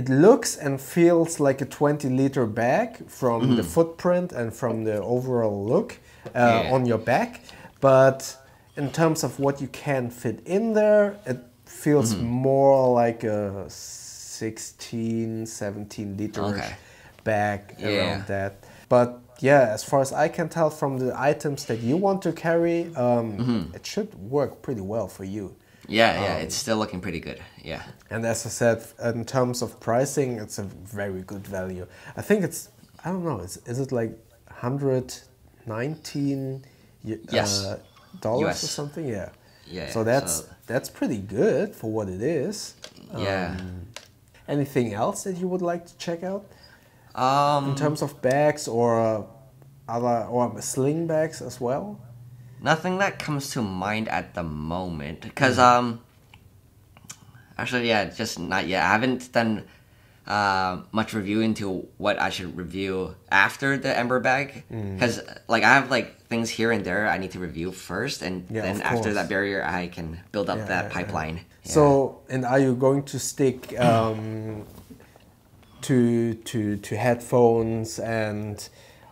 looks and feels like a 20-liter bag from the footprint and from the overall look on your back. But in terms of what you can fit in there, it feels more like a 16, 17-liter bag around that. But yeah, as far as I can tell from the items that you want to carry, it should work pretty well for you.
Yeah, it's still looking pretty good. Yeah. And
as I said, in terms of pricing, it's a very good value. I think it's, I don't know, is it like $119 dollars or something? Yeah. Yeah. So that's pretty good for what it is.
Yeah.
Anything else that you would like to check out? In terms of bags or sling bags as well?
Nothing that comes to mind at the moment, because actually, yeah, just not yet. I haven't done much review into what I should review after the Ember bag, because like I have like things here and there I need to review first, and then after that barrier I can build up that pipeline. Yeah.
So, and are you going to stick to headphones and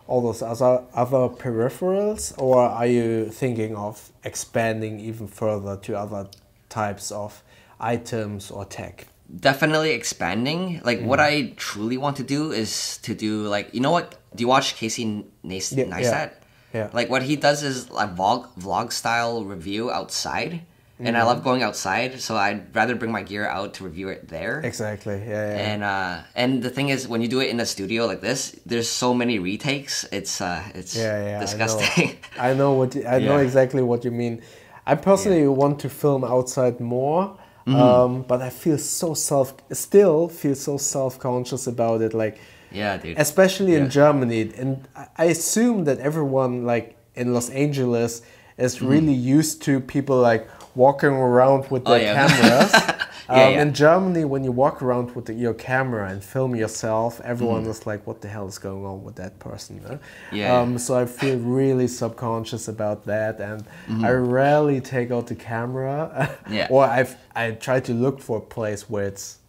all those other peripherals, or are you thinking of expanding even further to other types of items or tech?
Definitely expanding. Like what I truly want to do is to do like, you know what? Do you watch Casey Neistat?
Yeah.
Like what he does is like vlog style review outside. And I love going outside, so I'd rather bring my gear out to review it there.
Exactly, yeah.
And the thing is, when you do it in a studio like this, there's so many retakes. It's disgusting.
I know exactly what you mean. I personally want to film outside more, but I feel still feel so self-conscious about it. Like,
yeah, dude.
Especially in Germany, and I assume that everyone like in Los Angeles is really used to people like walking around with their cameras In Germany, when you walk around with your camera and film yourself, everyone is like, what the hell is going on with that person? So I feel really subconscious about that, and I rarely take out the camera. Or I try to look for a place where it's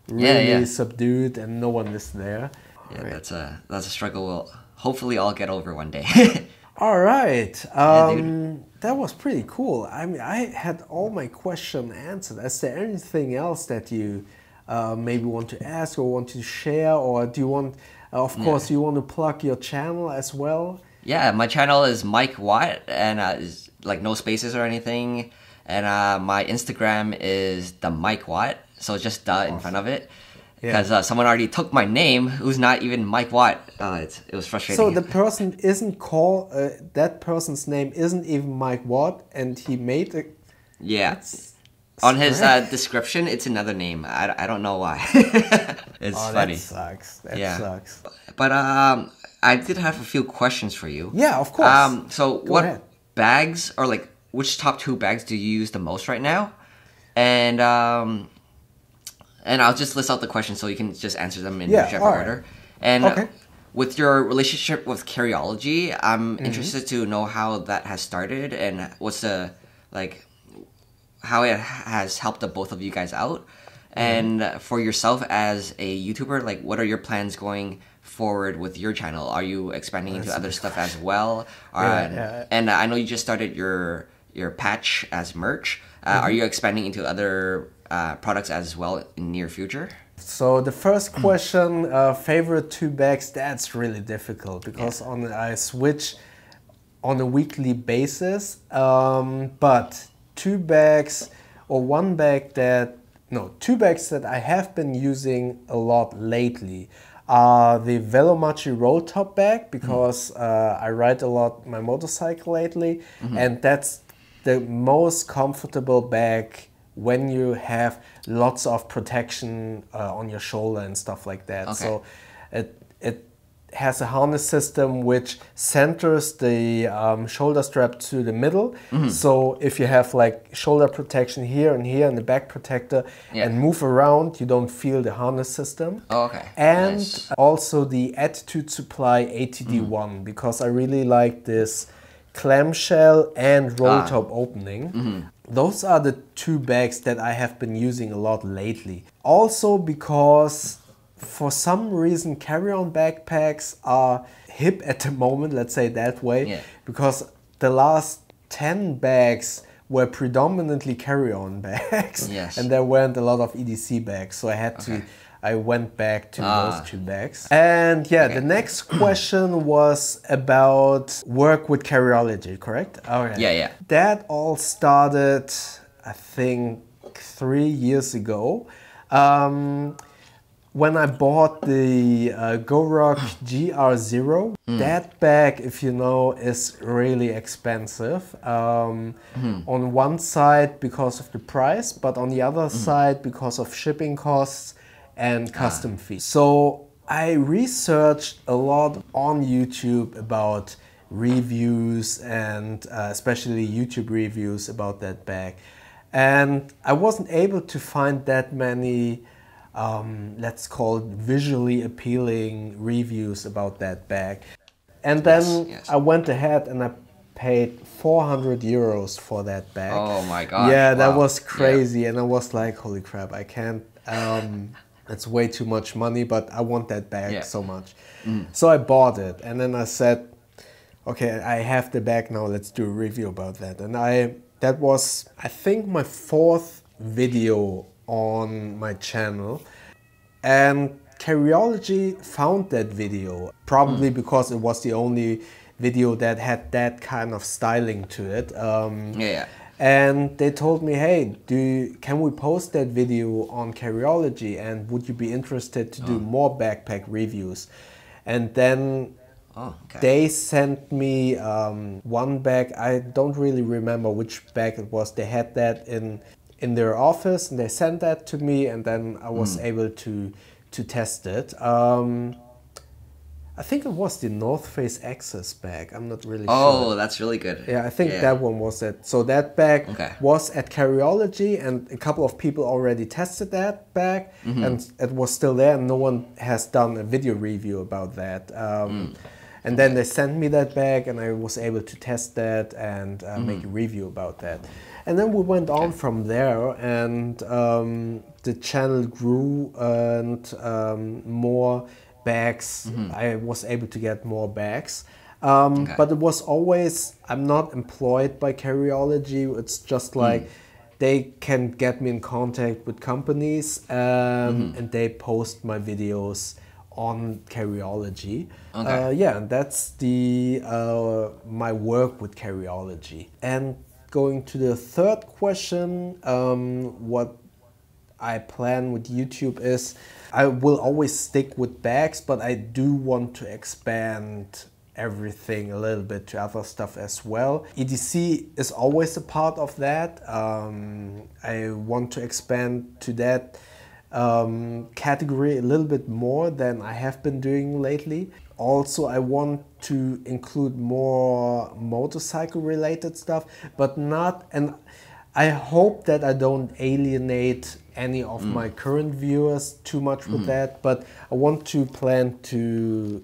really subdued and no one is there.
Yeah, that's a struggle we'll hopefully all get over one day.
All right. That was pretty cool. I mean, I had all my questions answered. Is there anything else that you maybe want to ask or want to share? Or do you want, of course, you want to plug your channel as well?
Yeah, my channel is MikeWat, and is like no spaces or anything. And my Instagram is the MikeWat, so just the in front of it. Because someone already took my name, who's not even Mike Wat. It was frustrating.
So the person isn't called, that person's name isn't even Mike Wat, and he made a...
Yeah. On his description, it's another name. I don't know why. It's funny.
That sucks. That sucks.
But I did have a few questions for you.
Yeah, of course.
So
Go
what
ahead.
bags, or like, which top 2 bags do you use the most right now? And I'll just list out the questions so you can just answer them in whichever order. And with your relationship with Carryology, I'm interested to know how that has started and what's the, like, how it has helped the both of you guys out. And for yourself as a YouTuber, like, what are your plans going forward with your channel? Are you expanding into other stuff as well? And I know you just started your patch as merch. Are you expanding into other products as well in near future?
So the first question, favorite 2 bags, that's really difficult because I switch on a weekly basis. But 2 bags or 1 bag that, no, 2 bags that I have been using a lot lately are the Velomachi roll top bag, because I ride a lot my motorcycle lately, and that's the most comfortable bag when you have lots of protection on your shoulder and stuff like that. So it has a harness system which centers the shoulder strap to the middle. So if you have like shoulder protection here and here and the back protector and move around, you don't feel the harness system. And also the Attitude Supply ATD1, because I really like this clamshell and roll top opening. Those are the 2 bags that I have been using a lot lately. Also because for some reason carry-on backpacks are hip at the moment, let's say that way, because the last 10 bags were predominantly carry-on bags, and there weren't a lot of EDC bags, so I had to I went back to those 2 bags. And the next question was about work with Carryology, correct? That all started, I think, 3 years ago. When I bought the GoRock GR0, that bag, if you know, is really expensive. On one side because of the price, but on the other side because of shipping costs and custom fees. So I researched a lot on YouTube about reviews and especially YouTube reviews about that bag. And I wasn't able to find that many, let's call it visually appealing reviews about that bag. And then I went ahead and I paid 400 euros for that bag.
Oh my God.
Yeah, that was crazy. And I was like, holy crap, I can't. It's way too much money, but I want that bag so much. So I bought it, and then I said, okay, I have the bag now, let's do a review about that. And that was, I think, my 4th video on my channel. And Carryology found that video, probably because it was the only video that had that kind of styling to it. And they told me, hey, can we post that video on Carryology, and would you be interested to do more backpack reviews? And then they sent me 1 bag. I don't really remember which bag it was. They had that in their office, and they sent that to me, and then I was able to test it. I think it was the North Face Access bag. I'm not really sure.
Oh, that's really good.
Yeah, I think that one was it. So that bag was at Carryology, and a couple of people already tested that bag, and it was still there, and no one has done a video review about that. And then they sent me that bag, and I was able to test that and make a review about that. And then we went on from there, and the channel grew, and more bags. I was able to get more bags. But it was always, I'm not employed by Carryology. It's just like they can get me in contact with companies, and they post my videos on Carryology. Yeah, and that's the my work with Carryology. And going to the third question, what I plan with YouTube is I will always stick with bags, but I do want to expand everything a little bit to other stuff as well. EDC is always a part of that. I want to expand to that category a little bit more than I have been doing lately. Also, I want to include more motorcycle related stuff, but not, and I hope that I don't alienate any of my current viewers too much with that, but I want to plan to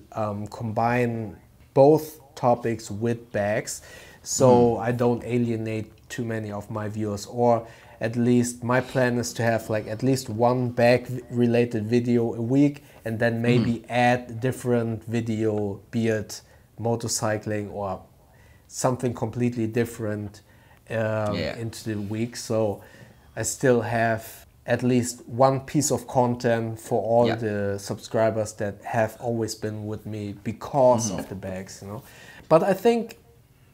combine both topics with bags, so I don't alienate too many of my viewers, or at least my plan is to have like at least one bag related video a week, and then maybe add different video, be it motorcycling or something completely different into the week. So I still have at least one piece of content for all the subscribers that have always been with me because of the bags, you know. But I think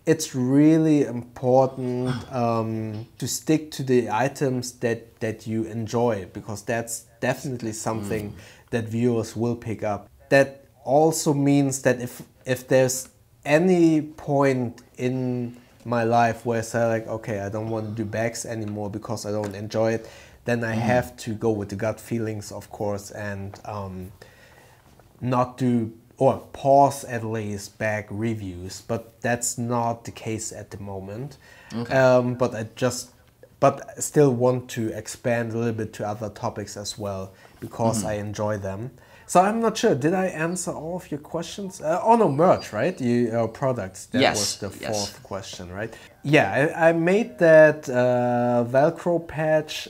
it's really important to stick to the items that you enjoy, because that's definitely something that viewers will pick up. That also means that if there's any point in my life where I say like, okay, I don't want to do bags anymore because I don't enjoy it, then I have to go with the gut feelings, of course, and not do, or pause at least bag reviews, but that's not the case at the moment. But I still want to expand a little bit to other topics as well, because I enjoy them. So I'm not sure, did I answer all of your questions? Oh no, merch, right? Products, that was the fourth question, right? Yeah, I made that Velcro patch.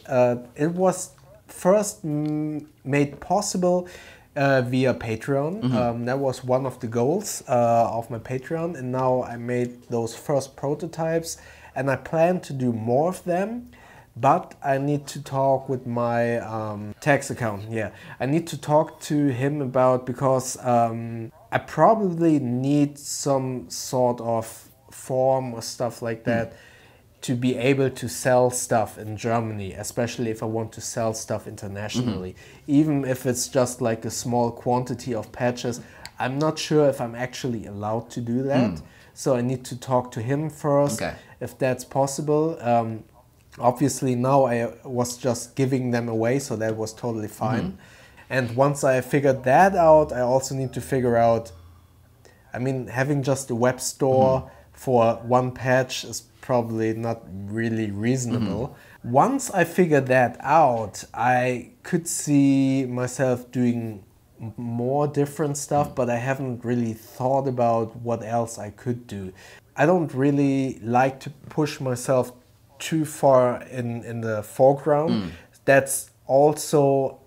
It was first made possible via Patreon. That was one of the goals of my Patreon, and now I made those first prototypes, and I plan to do more of them. But I need to talk with my tax accountant. Yeah, I need to talk to him about, because I probably need some sort of form or stuff like that to be able to sell stuff in Germany, especially if I want to sell stuff internationally. Even if it's just like a small quantity of patches, I'm not sure if I'm actually allowed to do that. So I need to talk to him first, if that's possible. Obviously now I was just giving them away, so that was totally fine. And once I figured that out, I also need to figure out, I mean, having just a web store for one patch is probably not really reasonable. Once I figured that out, I could see myself doing more different stuff, but I haven't really thought about what else I could do. I don't really like to push myself too far in the foreground. That's also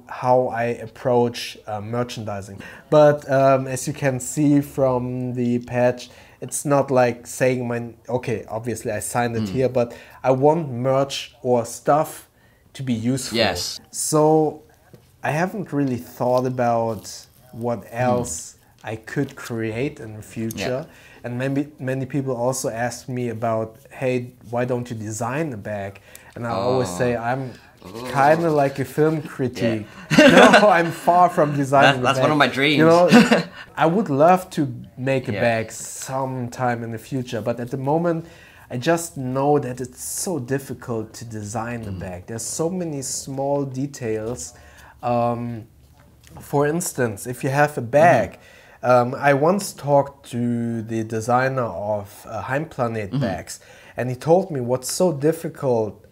how I approach merchandising. But as you can see from the patch, it's not like saying okay, obviously I signed it here, but I want merch or stuff to be useful. Yes. So I haven't really thought about what else I could create in the future. And many people also ask me about, hey, why don't you design a bag? And I always say, I'm kind of like a film critic. No, I'm far from designing
That's one of my dreams.
You know, I would love to make a bag sometime in the future, but at the moment, I just know that it's so difficult to design a bag. There's so many small details. For instance, if you have a bag, I once talked to the designer of Heimplanet bags, and he told me what's so difficult.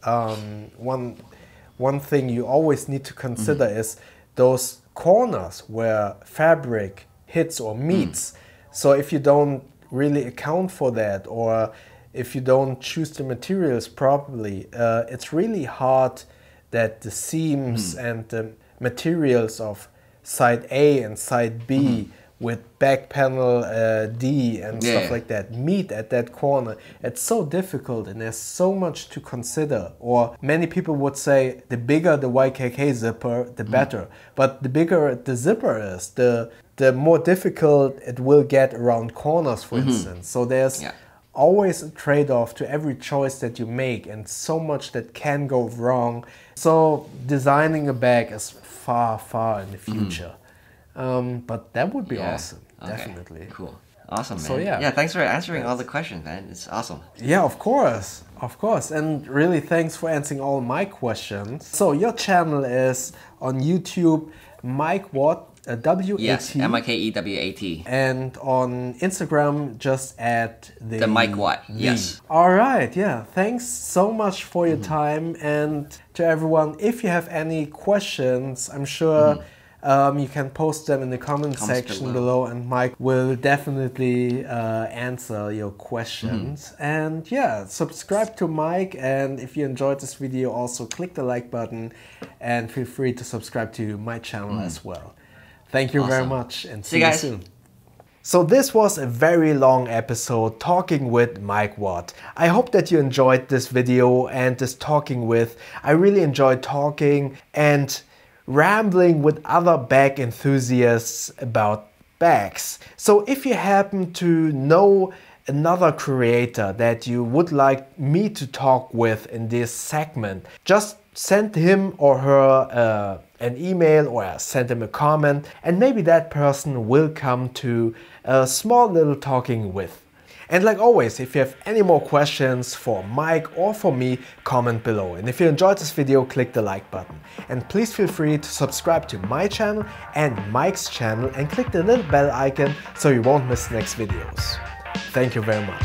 One thing you always need to consider is those corners where fabric hits or meets. So if you don't really account for that, or if you don't choose the materials properly, it's really hard that the seams and the materials of side A and side B with back panel D and stuff like that meet at that corner. It's so difficult, and there's so much to consider. Or many people would say the bigger the YKK zipper, the better. But the bigger the zipper is, the more difficult it will get around corners, for instance. So there's always a trade-off to every choice that you make, and so much that can go wrong. So designing a bag is far, far in the future. But that would be awesome, definitely.
Cool. Awesome, man.
So
yeah, thanks for answering all the questions, man. It's awesome.
Yeah, of course. And really thanks for answering all my questions. So your channel is on YouTube, MikeWat, W-A-T.
Yes, MikeWat.
And on Instagram, just at the
Mike Wat, yes.
All right, yeah. Thanks so much for your time. And to everyone, if you have any questions, I'm sure you can post them in the comment section below, and Mike will definitely answer your questions. And yeah, subscribe to Mike, and if you enjoyed this video, also click the like button, and feel free to subscribe to my channel as well. Thank you very much, and see you soon. So this was a very long episode talking with Mike Wat. I hope that you enjoyed this video and this talking with. I really enjoyed talking and rambling with other bag enthusiasts about bags. So if you happen to know another creator that you would like me to talk with in this segment, just send him or her an email or send him a comment, and maybe that person will come to a small little talking with. And like always, if you have any more questions for Mike or for me, comment below. And if you enjoyed this video, click the like button. And please feel free to subscribe to my channel and Mike's channel, and click the little bell icon so you won't miss next videos. Thank you very much.